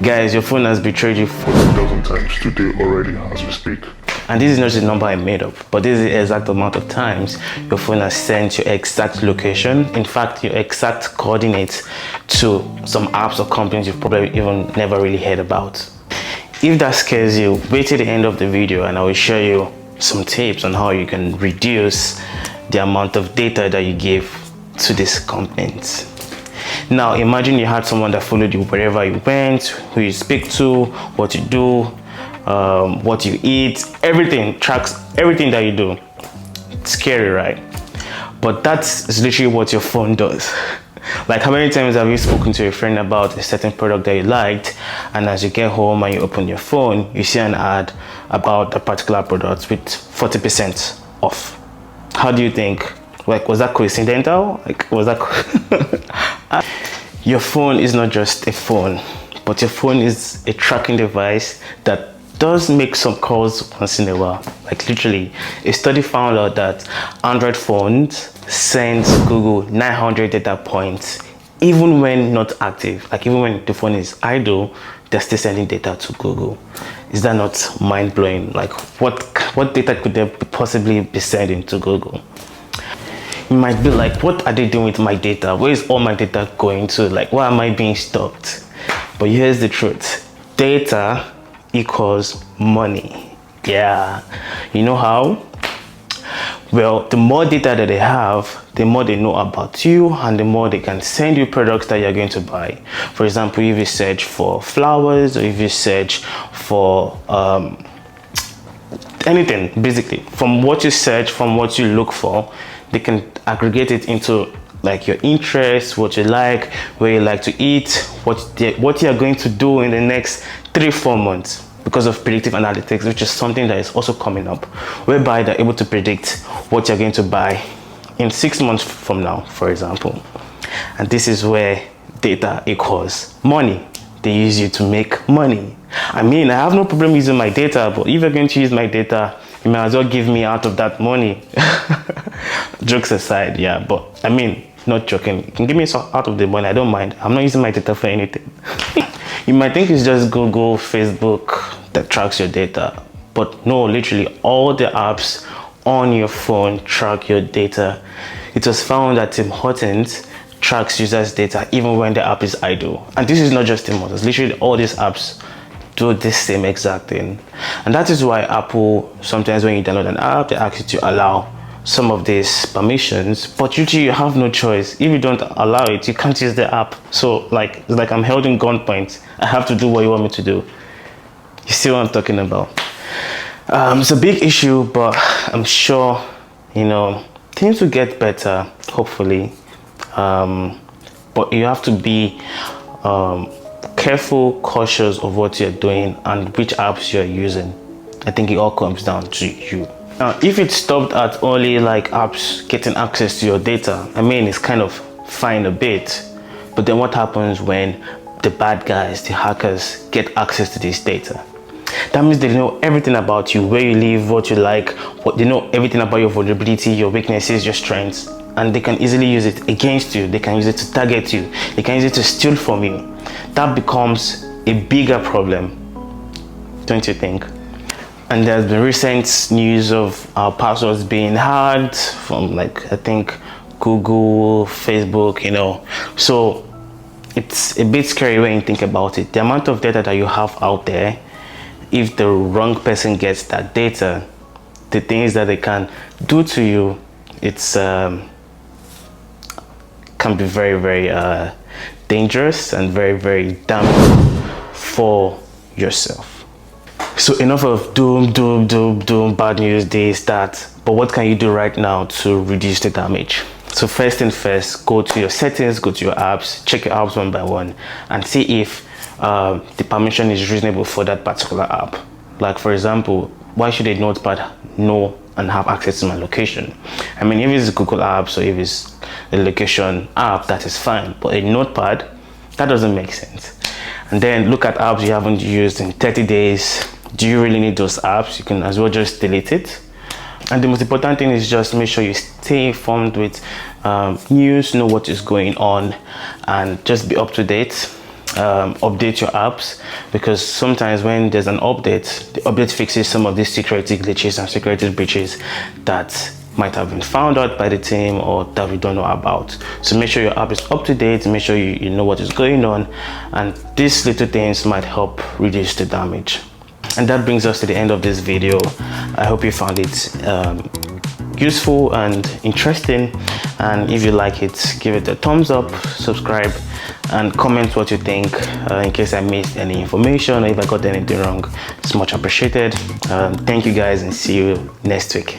Guys, your phone has betrayed you 40,000 times today already as we speak. And this is not the number I made up, but this is the exact amount of times your phone has sent your exact location, in fact your exact coordinates, to some apps or companies you've probably even never really heard about. If that scares you, wait till the end of the video and I will show you some tips on how you can reduce the amount of data that you give to these companies. Now imagine you had someone that followed you wherever you went, who you speak to, what you do, what you eat, everything, tracks everything that you do. It's scary, right? But that's literally what your phone does. Like, how many times have you spoken to a friend about a certain product that you liked, and as you get home and you open your phone, you see an ad about a particular product with 40% off? How do you think? Like, was that coincidental? Like, was that Your phone is not just a phone, but your phone is a tracking device that does make some calls once in a while. Like, literally, a study found out that Android phones send Google 900 data points even when not active. Like, even when the phone is idle, they're still sending data to Google. Is that not mind-blowing? Like, what data could they possibly be sending to Google? You might be like, what are they doing with my data? Where is all my data going to? Like, why am I being stopped? But here's the truth. Data equals money. Yeah. You know how? Well, the more data that they have, the more they know about you and the more they can send you products that you're going to buy. For example, if you search for flowers or if you search for anything, basically, from what you search, from what you look for, they can aggregate it into like your interests, what you like, where you like to eat, what you're going to do in the next 3-4 months, because of predictive analytics, which is something that is also coming up, whereby they're able to predict what you're going to buy in 6 months from now, for example. And this is where data equals money. They use you to make money. I mean, I have no problem using my data, but if you're going to use my data, you might as well give me out of that money. Jokes aside, yeah, but I mean, not joking. You can give me some out of the money, I don't mind. I'm not using my data for anything. You might think it's just Google, Facebook that tracks your data, but no, literally all the apps on your phone track your data. It was found that Tim Hortons tracks users' data even when the app is idle. And this is not just Tim Hortons, literally all these apps do this same exact thing. And that is why Apple, sometimes when you download an app, they ask you to allow some of these permissions, but usually you have no choice. If you don't allow it, you can't use the app. So like, it's like I'm held in gunpoint. I have to do what you want me to do. You see what I'm talking about? It's a big issue, but I'm sure, you know, things will get better, hopefully. But you have to be careful, cautious of what you're doing and which apps you're using. I think it all comes down to you. Now, if it stopped at only like apps getting access to your data, I mean, it's kind of fine a bit. But then what happens when the bad guys, the hackers, get access to this data? That means they know everything about you, where you live, what you like, they know everything about your vulnerability, your weaknesses, your strengths, and they can easily use it against you. They can use it to target you. They can use it to steal from you. That becomes a bigger problem, don't you think? And there's been recent news of our passwords being hacked from, like, I think Google, Facebook, you know. So it's a bit scary when you think about it. The amount of data that you have out there, if the wrong person gets that data, the things that they can do to you, it's can be very, very dangerous and very, very damaging for yourself. So enough of doom, bad news, this, that. But what can you do right now to reduce the damage? So first thing first, go to your settings, go to your apps, check your apps one by one, and see if the permission is reasonable for that particular app. Like, for example, why should a notepad know and have access to my location? I mean, if it's Google Apps or if it's a location app, that is fine. But a notepad, that doesn't make sense. And then look at apps you haven't used in 30 days. Do you really need those apps? You can as well just delete it. And the most important thing is just make sure you stay informed with news, know what is going on, and just be up to date. update your apps, because sometimes when there's an update, the update fixes some of these security glitches and security breaches that might have been found out by the team or that we don't know about. So make sure your app is up to date, make sure you know what is going on, and these little things might help reduce the damage. And that brings us to the end of this video. I hope you found it useful and interesting, and if you like it, give it a thumbs up, subscribe, and comment what you think in case I missed any information or if I got anything wrong. It's much appreciated. Thank you guys, and see you next week.